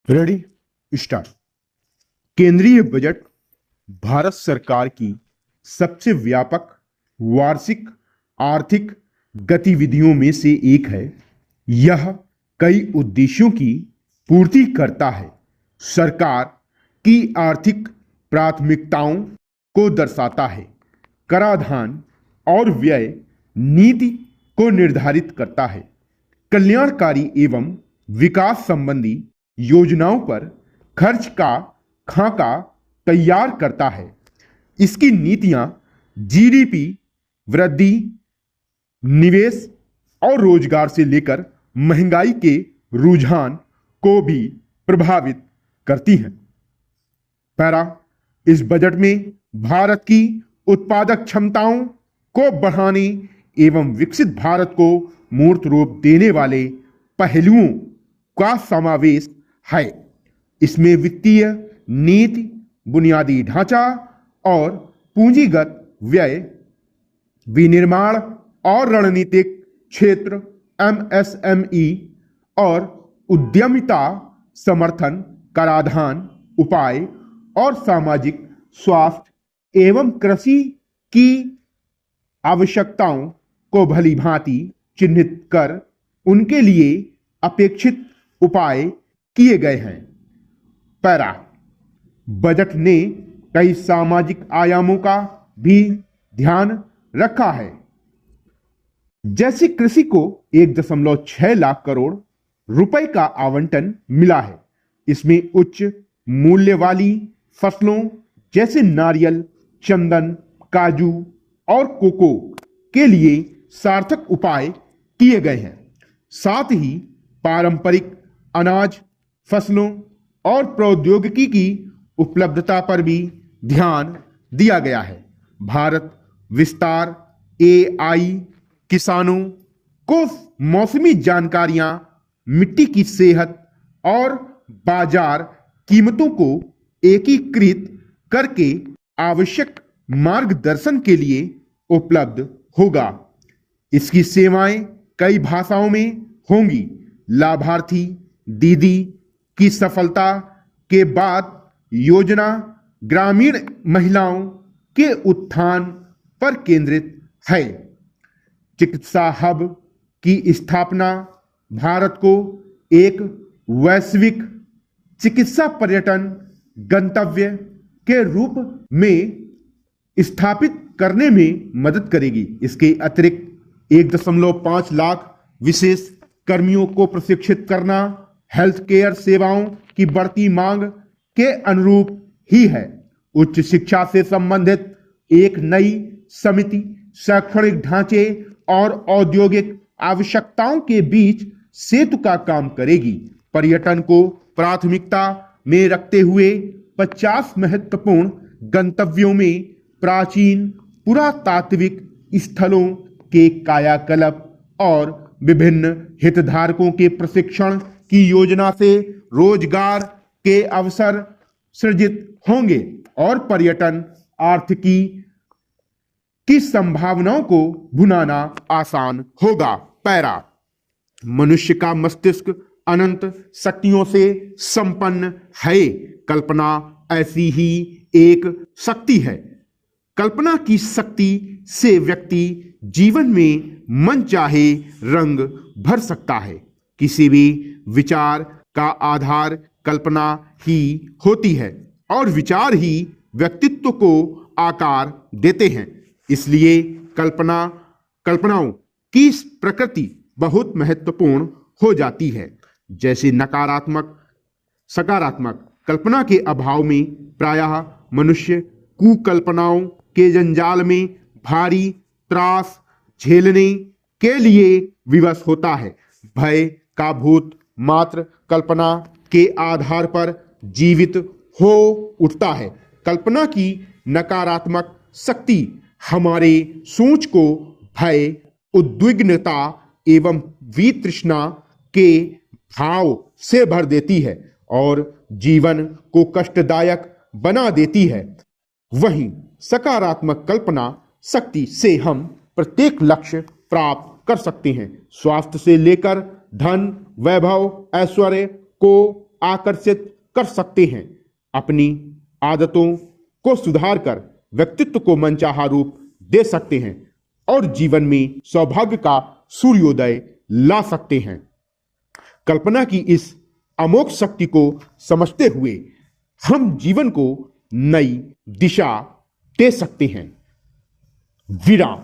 Ready start. केंद्रीय budget Bharat सरकार की सबसे व्यापक वार्षिक आर्थिक गतिविधियों में से एक है। यह कई उद्देश्यों की पूर्ति करता है। सरकार की आर्थिक प्राथमिकताओं को दर्शाता है। कराधान और व्यय नीति को निर्धारित करता है। कल्याणकारी एवं विकास संबंधी योजनाओं पर खर्च का खाका तैयार करता है। इसकी नीतियां जीडीपी वृद्धि, निवेश और रोजगार से लेकर महंगाई के रुझान को भी प्रभावित करती हैं। पैरा, इस बजट में भारत की उत्पादक क्षमताओं को बढ़ाने एवं विकसित भारत को मूर्त रूप देने वाले पहलुओं का समावेश है। इसमें वित्तीय नीति, बुनियादी ढांचा और पूंजीगत व्यय, विनिर्माण और रणनीतिक क्षेत्र एमएसएमई और उद्यमिता समर्थन, कराधान उपाय और सामाजिक स्वास्थ्य एवं कृषि की आवश्यकताओं को भली भांति चिन्हित कर उनके लिए अपेक्षित उपाय किए गए हैं। पैरा, बजट ने कई सामाजिक आयामों का भी ध्यान रखा है। जैसे कृषि को 1.6 लाख करोड़ रुपए का आवंटन मिला है। इसमें उच्च मूल्य वाली फसलों जैसे नारियल, चंदन, काजू और कोको के लिए सार्थक उपाय किए गए हैं। साथ ही पारंपरिक अनाज फसलों और प्रौद्योगिकी की उपलब्धता पर भी ध्यान दिया गया है। भारत विस्तार एआई किसानों को मौसमी जानकारियां, मिट्टी की सेहत और बाजार कीमतों को एकीकृत करके आवश्यक मार्गदर्शन के लिए उपलब्ध होगा। इसकी सेवाएं कई भाषाओं में होंगी। लाभार्थी दीदी की सफलता के बाद योजना ग्रामीण महिलाओं के उत्थान पर केंद्रित है। चिकित्सा हब की स्थापना भारत को एक वैश्विक चिकित्सा पर्यटन गंतव्य के रूप में स्थापित करने में मदद करेगी। इसके अतिरिक्त 1.5 लाख विशेष कर्मियों को प्रशिक्षित करना हेल्थ केयर सेवाओं की बढ़ती मांग के अनुरूप ही है। उच्च शिक्षा से संबंधित एक नई समिति शैक्षणिक ढांचे और औद्योगिक आवश्यकताओं के बीच सेतु का काम करेगी। पर्यटन को प्राथमिकता में रखते हुए 50 महत्वपूर्ण गंतव्यों में प्राचीन पुरातात्विक स्थलों के कायाकल्प और विभिन्न हितधारकों के प्रशिक्षण की योजना से रोजगार के अवसर सृजित होंगे और पर्यटन आर्थिकी की संभावनाओं को भुनाना आसान होगा। पैरा, मनुष्य का मस्तिष्क अनंत शक्तियों से संपन्न है। कल्पना ऐसी ही एक शक्ति है। कल्पना की शक्ति से व्यक्ति जीवन में मनचाहे रंग भर सकता है। किसी भी विचार का आधार कल्पना ही होती है और विचार ही व्यक्तित्व को आकार देते हैं। इसलिए कल्पनाओं की प्रकृति बहुत महत्वपूर्ण हो जाती है। जैसे नकारात्मक सकारात्मक कल्पना के अभाव में प्रायः मनुष्य कुकल्पनाओं के जंजाल में भारी त्रास झेलने के लिए विवश होता है। भय का भूत मात्र कल्पना के आधार पर जीवित हो उठता है। कल्पना की नकारात्मक शक्ति हमारे सोच को भय, उद्विग्नता एवं वितृष्णा के भाव से भर देती है और जीवन को कष्टदायक बना देती है। वहीं सकारात्मक कल्पना शक्ति से हम प्रत्येक लक्ष्य प्राप्त कर सकते हैं। स्वास्थ्य से लेकर धन, वैभव, ऐश्वर्य को आकर्षित कर सकते हैं। अपनी आदतों को सुधार कर व्यक्तित्व को मनचाहा रूप दे सकते हैं और जीवन में सौभाग्य का सूर्योदय ला सकते हैं। कल्पना की इस अमोघ शक्ति को समझते हुए हम जीवन को नई दिशा दे सकते हैं। विराम।